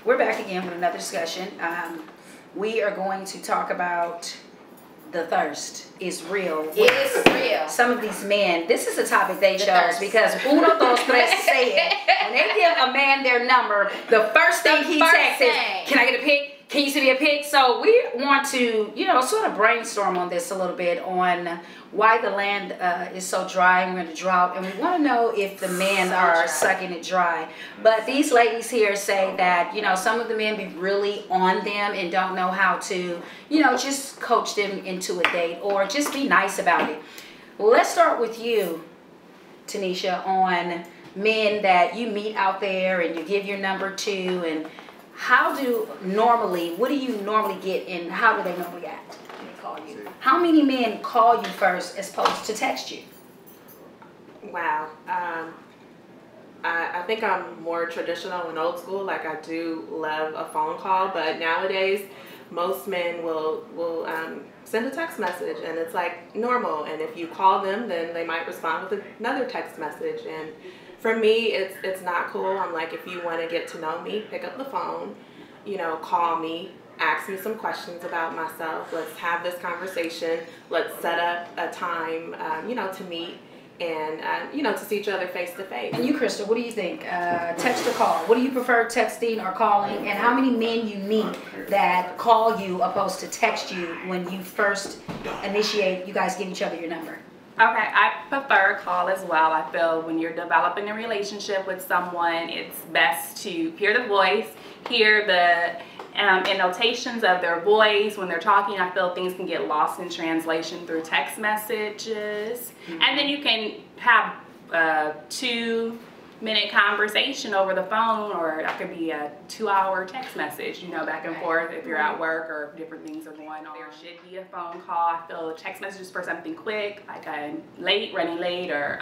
We're back again with another discussion. We are going to talk about the thirst is real. It's real. Some of these men, this is a topic they chose because uno, dos, tres said, when they give a man their number, the first thing he texts is, can I get a pic? Can you send me a pic? So we want to, sort of brainstorm on this a little bit on why the land is so dry and we're in a drought, and we want to know if the men are sucking it dry. But these ladies here say that, some of the men be really on them and don't know how to, just coach them into a date or just be nice about it. Well, let's start with you, Tanisha, on men that you meet out there and you give your number to, and what do you normally get and how do they normally act when they call you? How many men call you first as opposed to text you? Wow. I think I'm more traditional and old school. Like, I do love a phone call, but nowadays most men will send a text message, and it's like normal. And if you call them, then they might respond with another text message. And for me, it's not cool. I'm like, if you want to get to know me, pick up the phone, call me, ask me some questions about myself. Let's have this conversation. Let's set up a time, to meet and, to see each other face to face. And you, Crystal, what do you think? Text or call? What do you prefer, texting or calling? And how many men you meet that call you opposed to text you when you first initiate, you guys give each other your number? Okay, I prefer a call as well. I feel when you're developing a relationship with someone, it's best to hear the voice, hear the annotations of their voice when they're talking. I feel things can get lost in translation through text messages. And then you can have a 2-minute conversation over the phone, or that could be a 2-hour text message, back and forth if you're at work or different things are going on. There should be a phone call. I feel text messages for something quick, like I'm running late, or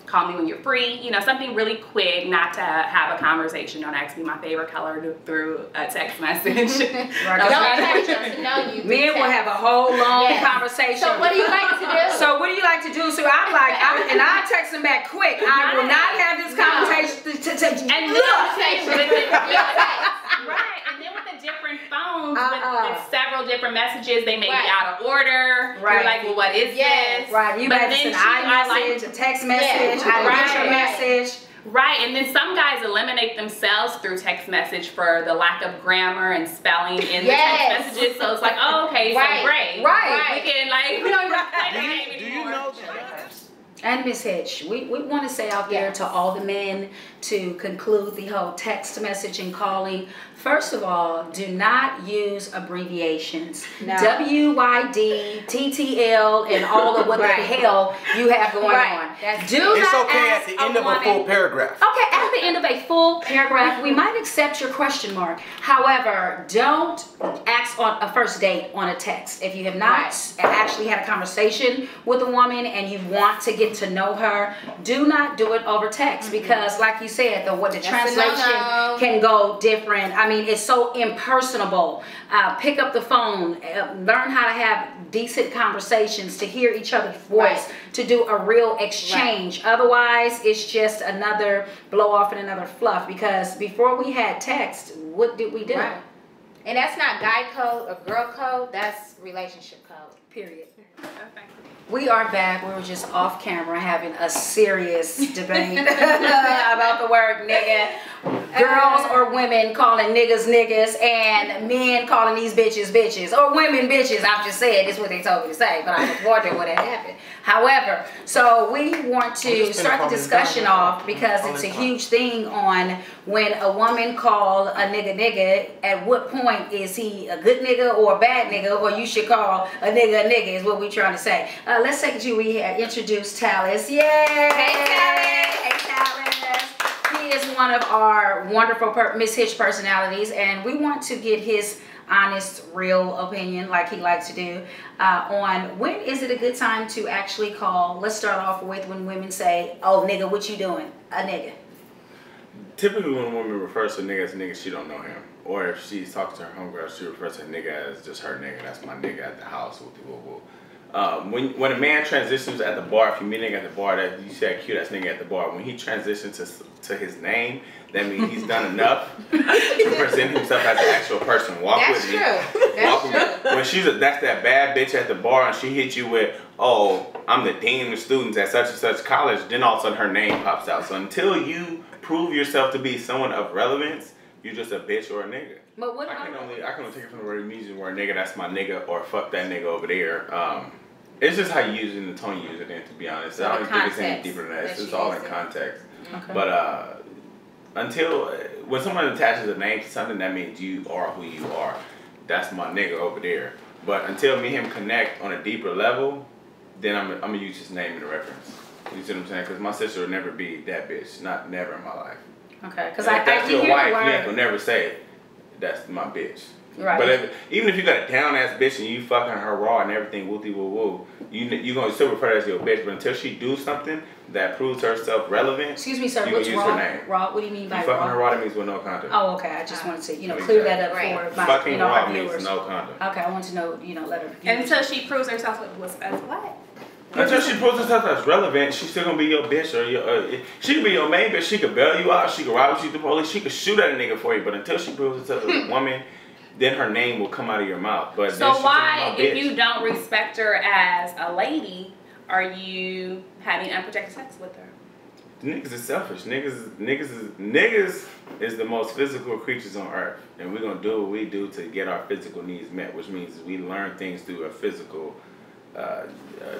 call me when you're free, something really quick, not to have a conversation. Don't ask me my favorite color through a text message. Don't text them to know you. Men will have a whole long conversation. So what do you like to do? So what do you like to do? So I'm like, I text them back quick. I will not have this conversation. And right, and then with the different phones, with several different messages, they may be out of order. Right. You're like, well, what is this? Right, you might send an iMessage, a text message, I get your message. Right, and then some guys eliminate themselves through text message for the lack of grammar and spelling in the text messages. So it's like, oh, okay, so great. Right. We can, we don't even play the game anymore. Do you know that? And Miss Hitch, we want to say out there to all the men, to conclude the whole text message and calling, first of all, do not use abbreviations. No. WYD, TTL, and all of what the hell you have going on. It's okay at the end of a full paragraph. Okay, at the end of a full paragraph, we might accept your question mark. However, don't ask on a first date on a text. If you have not actually had a conversation with a woman and you want to get to know her, do not do it over text, because like you said, the translation can go different. I mean, it's so impersonable. Pick up the phone, learn how to have decent conversations, to hear each other's voice, to do a real exchange. Otherwise, it's just another blow off and another fluff, because before we had text, what did we do? Right. And that's not guy code or girl code, that's relationship code. Period. We are back. We were just off camera having a serious debate about the word nigga. Girls or women calling niggas niggas, and men calling these bitches bitches, or women bitches. I've just said it's what they told me to say, but I was wondering what had happened. However, so we want to start the discussion off, because it's a huge thing on when a woman call a nigga, at what point is he a good nigga or a bad nigga, or you should call a nigga is what we're trying to say. Let's take it to, we introduce Talis. Yay! Hey Talis! Hey Talis! He is one of our wonderful Miss Hitch personalities, and we want to get his honest, real opinion, like he likes to do, on when is it a good time to actually call. Let's start off with when women say, oh nigga, what you doing? A nigga. Typically when a woman refers to a nigga, she don't know him. Or if she's talking to her homegirl, she refers to a nigga as just her nigga. That's my nigga at the house. When a man transitions at the bar, if you're meeting at the bar, that you say cute, that's nigga at the bar. When he transitions to his name, that means he's done enough to present himself as an actual person. Walk That's with me. true. That's true. When that's that bad bitch at the bar and she hits you with, oh, I'm the dean of students at such and such college, then all of a sudden her name pops out. So until you prove yourself to be someone of relevance, you're just a bitch or a nigga. But what I can only take it from the word music where nigga, that's my nigga, or fuck that nigga over there. It's just how you use it and the tone you use it in, to be honest. I don't think it's any deeper than that. It's just all in context. Okay. But until when someone attaches a name to something, that means you are who you are. That's my nigga over there. But until me and him connect on a deeper level, then I'm gonna use his name in the reference. You see what I'm saying? Because my sister will never be that bitch. Not never in my life. Okay. Because if that's your wife, you ain't gonna never say that's my bitch. Right. But even if you got a down ass bitch and you fucking her raw and everything wooty woo woo, you gonna still refer to her as your bitch. But until she do something that proves herself relevant, excuse me, sir. you What's use raw? her name. Raw? What do you mean by you fucking raw? her raw, that means with no condom. Oh, okay. I just wanted to clear that up for my fucking raw our means viewers. no condom. Okay, I want to know let her. Until she proves herself as what? Until she proves herself as relevant, she's still gonna be your bitch or your. She could be your main bitch. She could bail you out. She could rob you to the police. She could shoot at a nigga for you. But until she proves herself as a woman, then her name will come out of your mouth. But so why, if you don't respect her as a lady, are you having unprotected sex with her? Niggas is selfish. Niggas is the most physical creatures on earth, and we're gonna do what we do to get our physical needs met, which means we learn things through a physical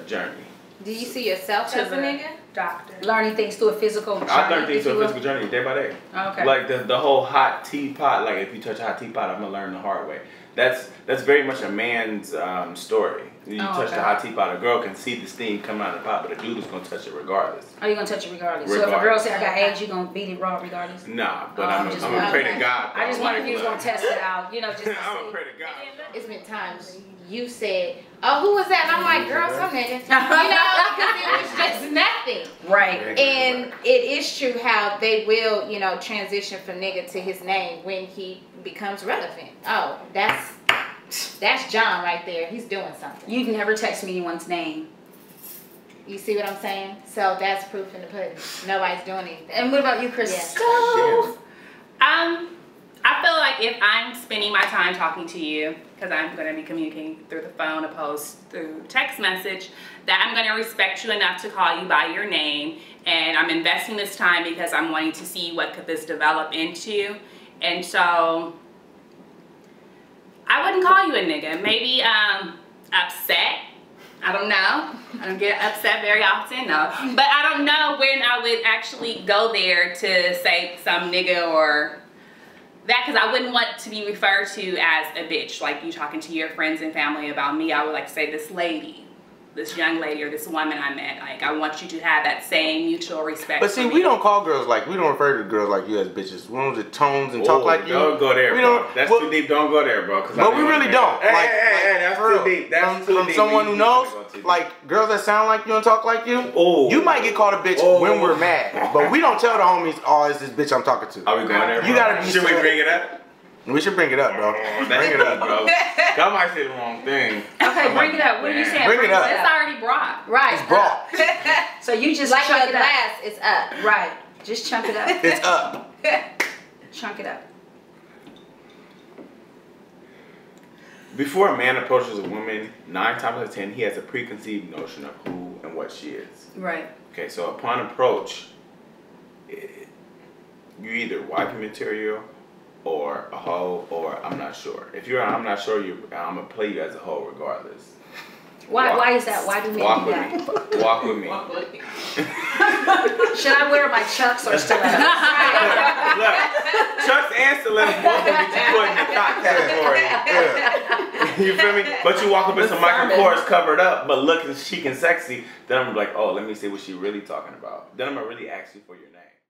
journey. Do you see yourself as a nigga? Doctor. Learning things through a physical journey. I learn things through a physical journey day by day. Okay. Like the whole hot teapot. Like if you touch a hot teapot, I'm gonna learn the hard way. That's very much a man's story. You touch the hot teapot, a girl can see the steam come out of the pot, but a dude is gonna touch it regardless. Oh, you're gonna touch it regardless. So if a girl say I got AIDS, you gonna beat it raw regardless? Nah, but I'm gonna pray to God. I just wondered if you was gonna test it out, just to I'm gonna pray to God. It's been times you said, "Oh, who was that?" And I'm like, "Girl, some nigga," because it was just nothing. Right. And it is true how they will, transition from nigga to his name when he becomes relevant. Oh, that's John right there. He's doing something. You've never texted me anyone's name. You see what I'm saying? So that's proof in the pudding. Nobody's doing anything. And what about you, Chris? Yeah. I feel like if I'm spending my time talking to you, because I'm going to be communicating through the phone opposed through text message, that I'm going to respect you enough to call you by your name, and I'm investing this time because I'm wanting to see what could this develop into. And so I wouldn't call you a nigga. Maybe upset. I don't know. I don't get upset very often, no. But I don't know when I would actually go there to say some nigga or that, because I wouldn't want to be referred to as a bitch. Like you talking to your friends and family about me, I would like to say this lady, this young lady, or this woman I met. Like I want you to have that same mutual respect. But see, we don't call girls we don't refer to girls like you as bitches. We don't just tones and talk like you. Don't go there, bro. That's too deep. Don't go there, bro. But we really don't. Hey, that's too deep. That's too deep. From someone who knows, like girls that sound like you and talk like you, you might get called a bitch when we're mad. But we don't tell the homies, oh, it's this bitch I'm talking to. Are we going there, bro? You gotta be. Should we bring it up? We should bring it up, bro. Bring it up, bro. Y'all might say the wrong thing. Okay, bring it up. What are you saying? Bring it up. It's already brought. Right. It's brought. So you just like chunk your it up. glass, it's up. Right. Just chunk it up. It's up. Chunk it up. Before a man approaches a woman, 9 times out of 10, he has a preconceived notion of who and what she is. Right. Okay, so upon approach, you're either wifey material or a hoe, or I'm not sure. If you're I'm not sure, I'm gonna play you as a hoe regardless. Why is that? Why do men do that? Walk with me. Should I wear my chucks or stilettos? Look, chucks and stilettos both will get you put in the top category. You feel me? But you walk up in some Michael Kors covered up, but looking chic and sexy, then I'm like, oh, let me see what she really talking about. Then I'm gonna really ask you for your name.